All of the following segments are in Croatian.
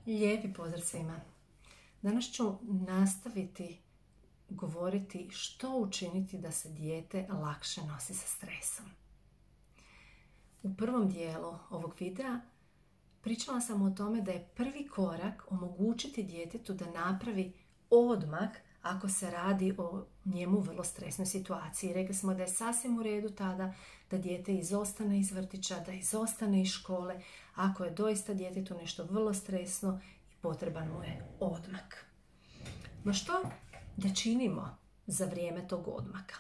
Lijepi pozdrav svima. Danas ću nastaviti govoriti što učiniti da se dijete lakše nosi sa stresom. U prvom dijelu ovog videa pričala sam o tome da je prvi korak omogućiti djetetu da napravi odmak ako se radi o njemu vrlo stresnoj situaciji. Rekli smo da je sasvim u redu tada da dijete izostane iz vrtića, da izostane iz škole, ako je doista djetetu nešto vrlo stresno i potreban mu je odmak. No što da činimo za vrijeme tog odmaka?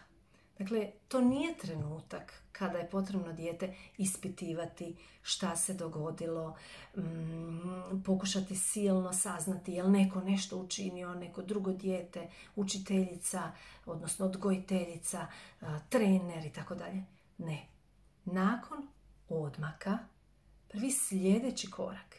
Dakle, to nije trenutak kada je potrebno dijete ispitivati šta se dogodilo, pokušati silno saznati je li neko nešto učinio, neko drugo dijete, učiteljica, odnosno odgojiteljica, trener i tako dalje. Ne. Nakon odmaka, prvi sljedeći korak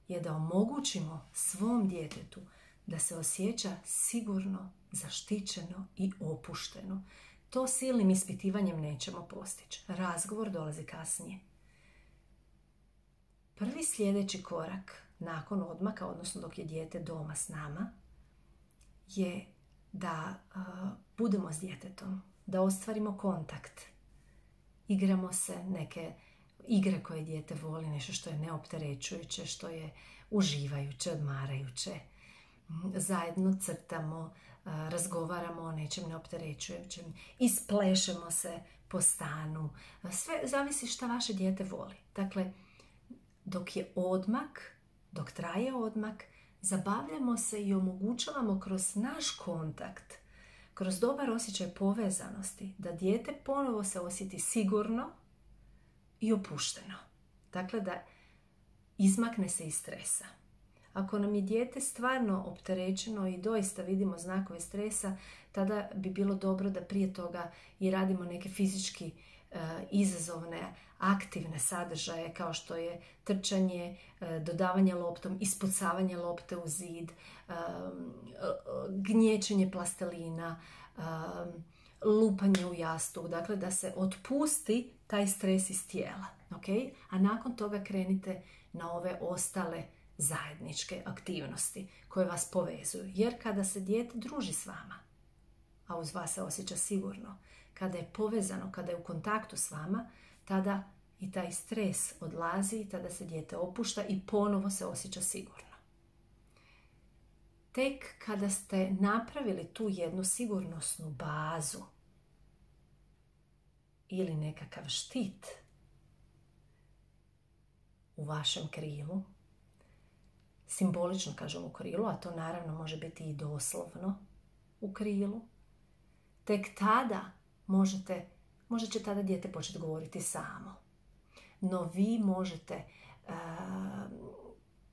je da omogućimo svom djetetu da se osjeća sigurno, zaštićeno i opušteno. To silnim ispitivanjem nećemo postići. Razgovor dolazi kasnije. Prvi sljedeći korak nakon odmaka, odnosno dok je dijete doma s nama, je da budemo s djetetom, da ostvarimo kontakt. Igramo se neke igre koje dijete voli, nešto što je neopterećujuće, što je uživajuće, odmarajuće. Zajedno crtamo, razgovaramo o nečem neopterećujućem, isplešemo se po stanu. Sve zavisi šta vaše dijete voli. Dakle, dok je odmak, dok traje odmak, zabavljamo se i omogućavamo kroz naš kontakt, kroz dobar osjećaj povezanosti, da dijete ponovo se osjeti sigurno i opušteno. Dakle, da izmakne se iz stresa. Ako nam je dijete stvarno opterećeno i doista vidimo znakove stresa, tada bi bilo dobro da prije toga i radimo neke fizički izazovne, aktivne sadržaje kao što je trčanje, dodavanje loptom, ispucavanje lopte u zid, gnječenje plastelina, lupanje u jastuk. Dakle, da se otpusti taj stres iz tijela. Okay? A nakon toga krenite na ove ostale zajedničke aktivnosti koje vas povezuju. Jer kada se dijete druži s vama, a uz vas se osjeća sigurno, kada je povezano, kada je u kontaktu s vama, tada i taj stres odlazi, tada se dijete opušta i ponovo se osjeća sigurno. Tek kada ste napravili tu jednu sigurnosnu bazu ili nekakav štit u vašem krilu, simbolično kažem u krilu, a to naravno može biti i doslovno u krilu, tek tada možda će tada dijete početi govoriti samo. No vi možete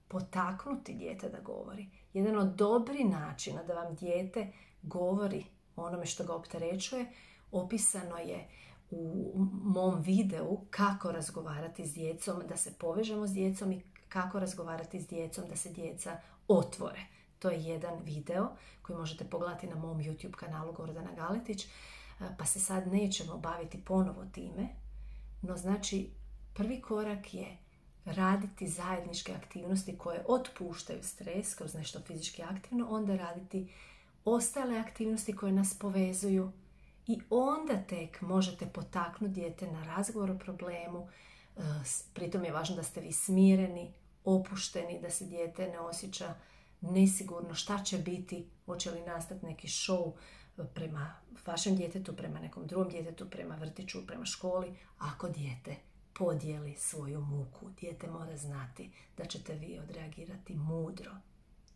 potaknuti dijete da govori. Jedan od dobrih načina da vam dijete govori onome što ga opterećuje, opisano je u mom videu kako razgovarati s djecom, da se povežemo s djecom i kako razgovarati s djecom, da se djeca otvore. To je jedan video koji možete pogledati na mom YouTube kanalu Gordana Galetić, pa se sad nećemo baviti ponovo time. No znači, prvi korak je raditi zajedničke aktivnosti koje otpuštaju stres kroz nešto fizički aktivno, onda raditi ostale aktivnosti koje nas povezuju i onda tek možete potaknuti dijete na razgovor o problemu. Pritom je važno da ste vi smireni, opušteni, da se dijete ne osjeća nesigurno šta će biti, hoće li nastati neki show prema vašem djetetu, prema nekom drugom djetetu, prema vrtiću, prema školi. Ako dijete podijeli svoju muku, dijete mora znati da ćete vi odreagirati mudro,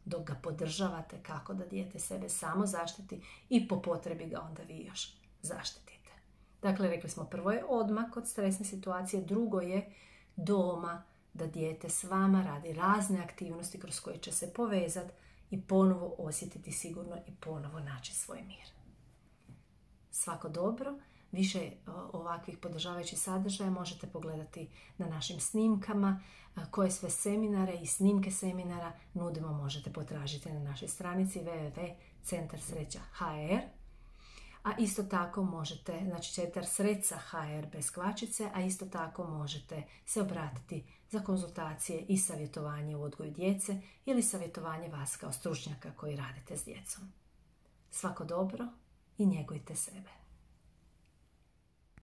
dok ga podržavate kako da dijete sebe samo zaštiti i po potrebi ga onda vi još zaštitite. Dakle, rekli smo, prvo je odmak od stresne situacije, drugo je doma, da dijete s vama radi razne aktivnosti kroz koje će se povezati i ponovo osjetiti sigurno i ponovo naći svoj mir. Svako dobro. Više ovakvih podržavajućih sadržaja možete pogledati na našim snimkama. Koje sve seminare i snimke seminara nudimo možete potražiti na našoj stranici www.centarsreća.hr. a isto tako možete, znači Centar Sreca HR bez kvačice, a isto tako možete se obratiti za konzultacije i savjetovanje u odgoju djece ili savjetovanje vas kao stručnjaka koji radite s djecom. Svako dobro i njegujte sebe.